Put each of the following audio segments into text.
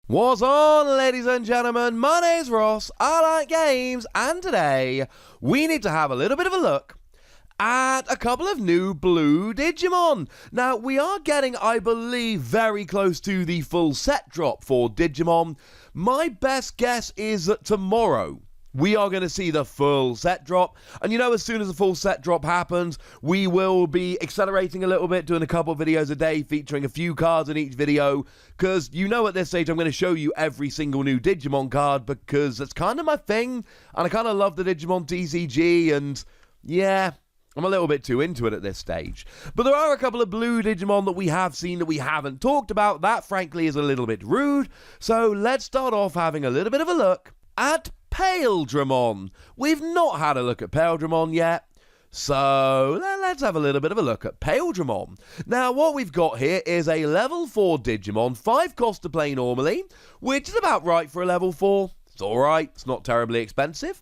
What's on, ladies and gentlemen? My name's Ross, I like games, and today we need to have a little bit of a look at a couple of new Blue Digimon. Now, we are getting, I believe, very close to the full set drop for Digimon. My best guess is that tomorrow we are going to see the full set drop, and as soon as the full set drop happens, we will be accelerating a little bit, doing a couple of videos a day, featuring a few cards in each video, because at this stage I'm going to show you every single new Digimon card, because that's kind of my thing, and I kind of love the Digimon TCG, and yeah, I'm a little bit too into it at this stage. But there are a couple of Blue Digimon that we have seen that we haven't talked about. That, frankly, is a little bit rude, so let's start off having a little bit of a look at Pale Dramon. We've not had a look at Pale Dramon yet, so let's have a little bit of a look at Pale Dramon. Now, what we've got here is a level 4 Digimon, 5 cost to play normally, which is about right for a level 4. It's alright, it's not terribly expensive.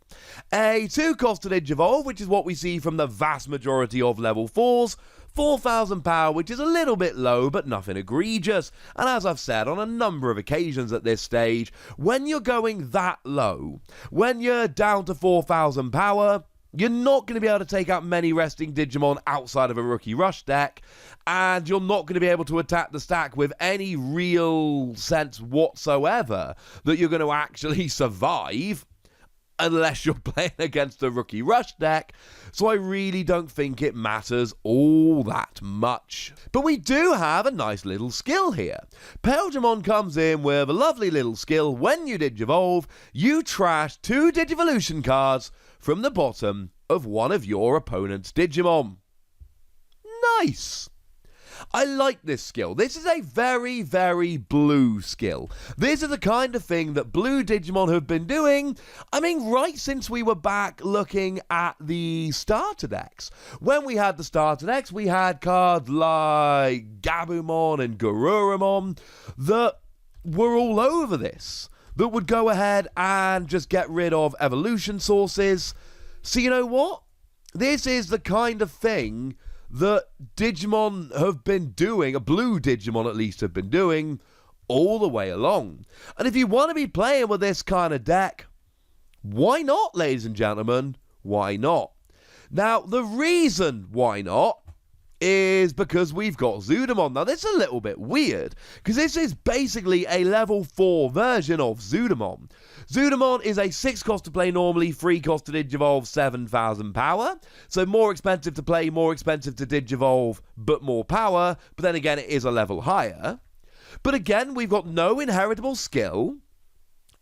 A 2 cost to Digivolve, which is what we see from the vast majority of level 4s. 4,000 power, which is a little bit low, but nothing egregious. And as I've said on a number of occasions at this stage, when you're going that low, when you're down to 4,000 power, you're not going to be able to take out many resting Digimon outside of a Rookie Rush deck, and you're not going to be able to attack the stack with any real sense whatsoever that you're going to actually survive, unless you're playing against a Rookie Rush deck, so I really don't think it matters all that much. But we do have a nice little skill here. Pale Dramon comes in with a lovely little skill. When you Digivolve, you trash 2 Digivolution cards from the bottom of one of your opponent's Digimon. Nice! I like this skill. This is a very, very blue skill. This is the kind of thing that Blue Digimon have been doing, right since we were back looking at the starter decks. When we had the starter decks, we had cards like Gabumon and Garurumon that were all over this, that would go ahead and just get rid of evolution sources. So you know what? This is the kind of thing that Digimon have been doing, a Blue Digimon at least have been doing, all the way along. And if you want to be playing with this kind of deck, why not, ladies and gentlemen? Why not? Now, the reason why not is because we've got Zoodamon. Now, this is a little bit weird, because this is basically a level 4 version of Zoodamon. Zoodamon is a 6 cost to play normally, 3 cost to Digivolve, 7,000 power. So more expensive to play, more expensive to Digivolve, but more power. But then again, it is a level higher. But again, we've got no inheritable skill.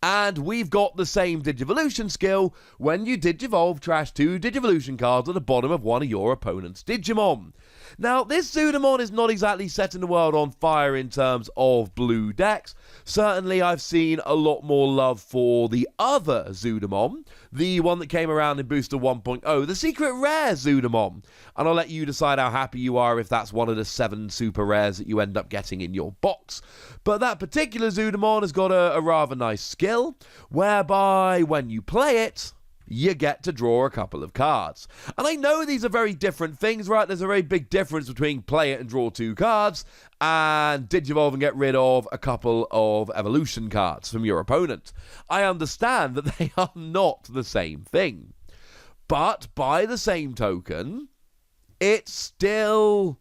And we've got the same Digivolution skill. When you Digivolve, trash 2 Digivolution cards at the bottom of one of your opponent's Digimon. Now, this Zoodamon is not exactly setting the world on fire in terms of blue decks. Certainly, I've seen a lot more love for the other Zoodamon, the one that came around in Booster 1.0, the secret rare Zoodamon. And I'll let you decide how happy you are if that's one of the 7 super rares that you end up getting in your box. But that particular Zoodamon has got a rather nice skill, whereby when you play it, you get to draw a couple of cards. And I know these are very different things, right? There's a very big difference between play it and draw 2 cards, and Digivolve and get rid of a couple of evolution cards from your opponent. I understand that they are not the same thing. But by the same token, it's still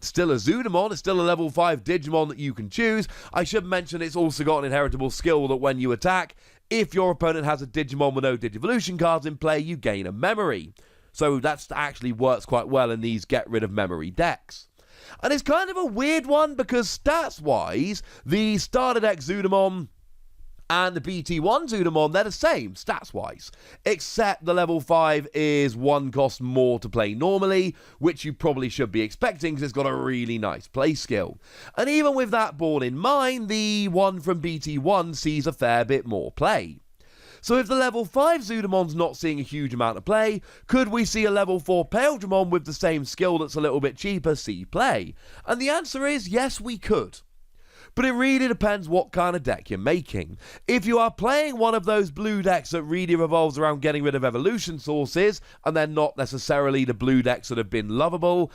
a Zoodamon. It's still a level 5 Digimon that you can choose. I should mention it's also got an inheritable skill that when you attack, if your opponent has a Digimon with no Digivolution cards in play, you gain a memory. So that actually works quite well in these get rid of memory decks. And it's kind of a weird one because stats-wise, the starter deck Zoodamon and the BT1 Zoodamon, they're the same stats-wise, except the level 5 is 1 cost more to play normally, which you probably should be expecting because it's got a really nice play skill. And even with that borne in mind, the one from BT1 sees a fair bit more play. So if the level 5 Zoodamon's not seeing a huge amount of play, could we see a level 4 Pale Dramon with the same skill that's a little bit cheaper see play? And the answer is yes, we could. But it really depends what kind of deck you're making. If you are playing one of those blue decks that really revolves around getting rid of evolution sources, and they're not necessarily the blue decks that have been lovable,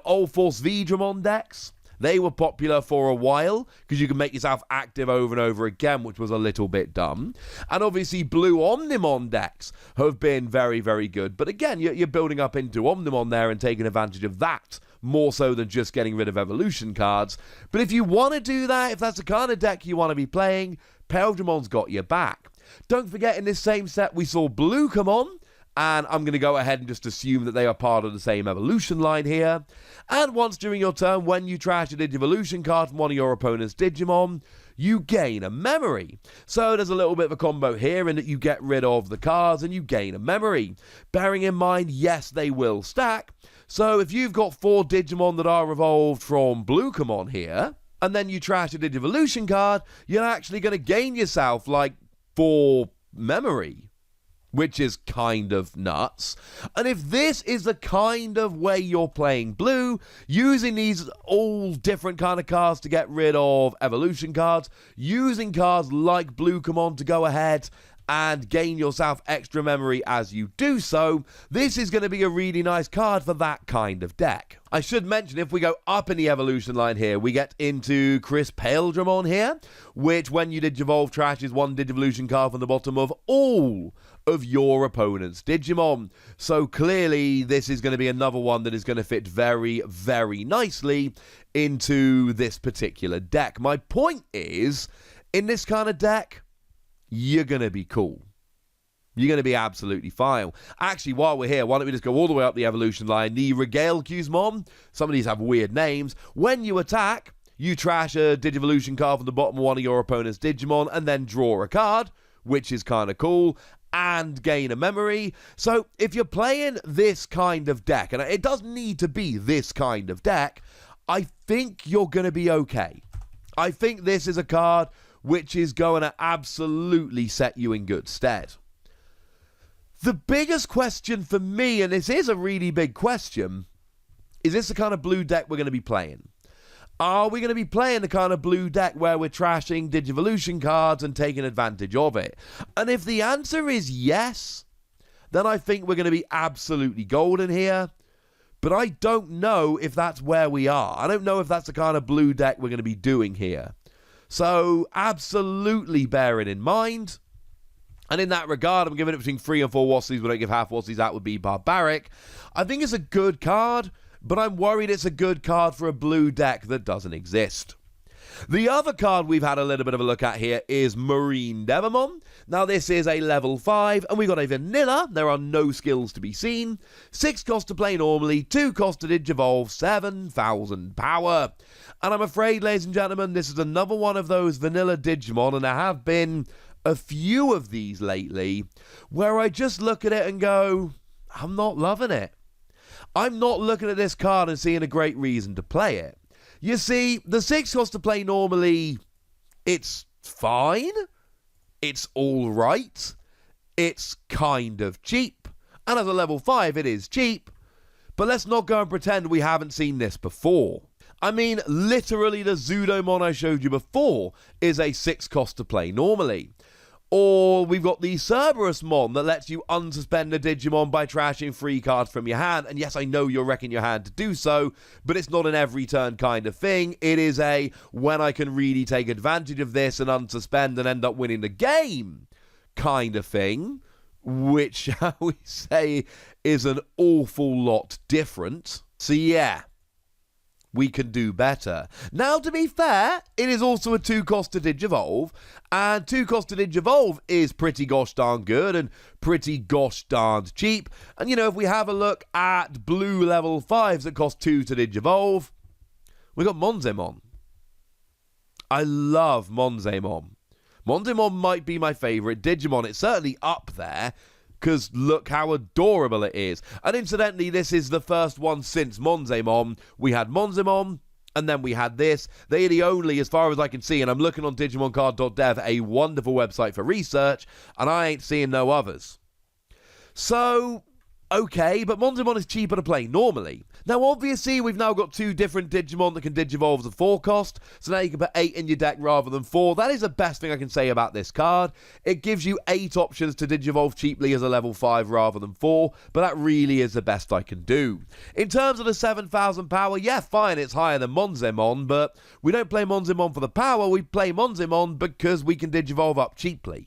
Old Force V Dramon decks, They were popular for a while because you can make yourself active over and over again, which was a little bit dumb. And obviously Blue Omnimon decks have been very, very good. But again, you're building up into Omnimon there and taking advantage of that more so than just getting rid of evolution cards. But if you want to do that, if that's the kind of deck you want to be playing, Dramon's got your back. Don't forget, in this same set, we saw Blue come on, and I'm going to go ahead and just assume that they are part of the same evolution line here. And once during your turn, when you trash a Digivolution card from one of your opponent's Digimon, you gain a memory. So there's a little bit of a combo here in that you get rid of the cards and you gain a memory. Bearing in mind, yes, they will stack. So if you've got 4 Digimon that are evolved from Blue come on here, and then you trash a Digivolution card, you're actually going to gain yourself like 4 memory, which is kind of nuts. And if this is the kind of way you're playing Blue, using these all different kind of cards to get rid of evolution cards, using cards like Blue come on to go ahead and gain yourself extra memory as you do so, this is going to be a really nice card for that kind of deck. I should mention, if we go up in the evolution line here, we get into Chris Dramon here, which when you Digivolve trashes 1 Digivolution card from the bottom of all of your opponent's Digimon. So clearly this is going to be another one that is going to fit very, very nicely into this particular deck. My point is, in this kind of deck, you're going to be cool. You're going to be absolutely fine. Actually, while we're here, why don't we just go all the way up the evolution line. The Regale Qsmon, some of these have weird names. When you attack, you trash a Digivolution card from the bottom of one of your opponent's Digimon and then draw a card, which is kind of cool, and gain a memory. So if you're playing this kind of deck, and it doesn't need to be this kind of deck, I think you're going to be okay. I think this is a card which is going to absolutely set you in good stead. The biggest question for me, and this is a really big question, is this the kind of Blue deck we're going to be playing? Are we going to be playing the kind of Blue deck where we're trashing Digivolution cards and taking advantage of it? And if the answer is yes, then I think we're going to be absolutely golden here. But I don't know if that's where we are. I don't know if that's the kind of Blue deck we're going to be doing here. So absolutely bear it in mind. And in that regard, I'm giving it between 3 and 4 Wassies. We don't give half Wassies. That would be barbaric. I think it's a good card, but I'm worried it's a good card for a Blue deck that doesn't exist. The other card we've had a little bit of a look at here is MarineDevimon. Now this is a level 5, and we got a vanilla. There are no skills to be seen. 6 cost to play normally, 2 cost to Digivolve, 7,000 power. And I'm afraid, ladies and gentlemen, this is another one of those vanilla Digimon, and there have been a few of these lately, where I just look at it and go, I'm not loving it. I'm not looking at this card and seeing a great reason to play it. You see, the 6 cost to play normally, it's fine, it's alright, it's kind of cheap, and as a level 5 it is cheap, but let's not go and pretend we haven't seen this before. I mean, literally the Zudomon I showed you before is a 6 cost to play normally. Or we've got the Cerberusmon that lets you unsuspend a Digimon by trashing 3 cards from your hand. And yes, I know you're wrecking your hand to do so, but it's not an every turn kind of thing. It is a when I can really take advantage of this and unsuspend and end up winning the game kind of thing, which, shall we say, is an awful lot different. So yeah, we can do better. Now, to be fair, it is also a 2 cost to Digivolve, and 2 cost to Digivolve is pretty gosh darn good and pretty gosh darned cheap. And you know, if we have a look at Blue level 5s that cost 2 to Digivolve, we got Monzemon. I love Monzemon. Monzemon might be my favourite Digimon. It's certainly up there, because look how adorable it is. And incidentally, this is the first one since Monzemon. We had Monzemon, and then we had this. They are the only, as far as I can see, and I'm looking on DigimonCard.dev, a wonderful website for research, and I ain't seeing no others. So, Okay, but Monzemon is cheaper to play normally. Now obviously we've now got 2 different Digimon that can Digivolve as a 4 cost, so now you can put 8 in your deck rather than 4. That is the best thing I can say about this card. It gives you 8 options to Digivolve cheaply as a level 5 rather than 4, but that really is the best I can do. In terms of the 7,000 power, yeah fine, it's higher than Monzemon, but we don't play Monzemon for the power, we play Monzemon because we can Digivolve up cheaply.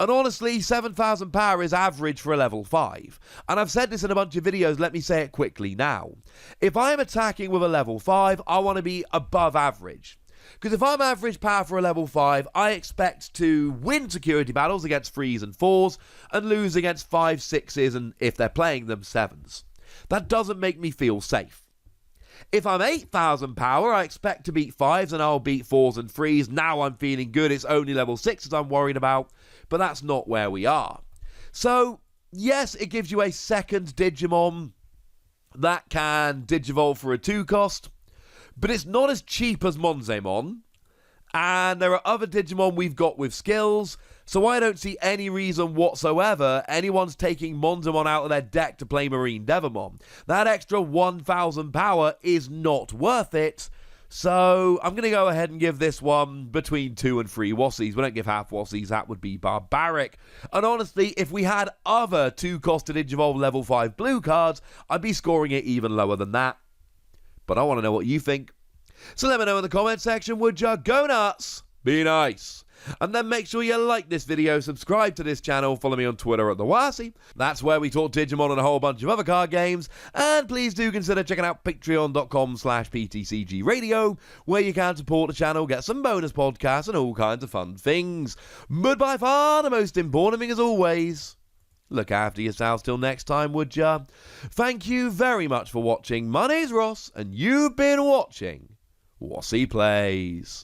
And honestly, 7,000 power is average for a level 5. And I've said this in a bunch of videos, let me say it quickly now. If I'm attacking with a level 5, I want to be above average. Because if I'm average power for a level 5, I expect to win security battles against 3s and 4s, and lose against 5s, 6s, and if they're playing them, 7s. That doesn't make me feel safe. If I'm 8,000 power, I expect to beat 5s and I'll beat 4s and 3s. Now I'm feeling good, it's only level 6s I'm worried about, but that's not where we are. So, yes, it gives you a second Digimon that can Digivolve for a 2 cost, but it's not as cheap as Monzemon, and there are other Digimon we've got with skills, so I don't see any reason whatsoever anyone's taking Monzemon out of their deck to play MarineDevimon. That extra 1,000 power is not worth it, so I'm going to go ahead and give this one between 2 and 3 Wassies. We don't give half Wassies, that would be barbaric. And honestly, if we had other 2-costed Digivolve level 5 blue cards, I'd be scoring it even lower than that. But I want to know what you think. So let me know in the comment section, would ya? Go nuts, be nice. And then make sure you like this video, subscribe to this channel, follow me on Twitter at @TheWassie. That's where we talk Digimon and a whole bunch of other card games. And please do consider checking out patreon.com/PTCGradio, where you can support the channel, get some bonus podcasts and all kinds of fun things. But by far the most important thing as always, look after yourselves till next time, would ya? Thank you very much for watching. My name's Ross, and you've been watching Wassie Plays.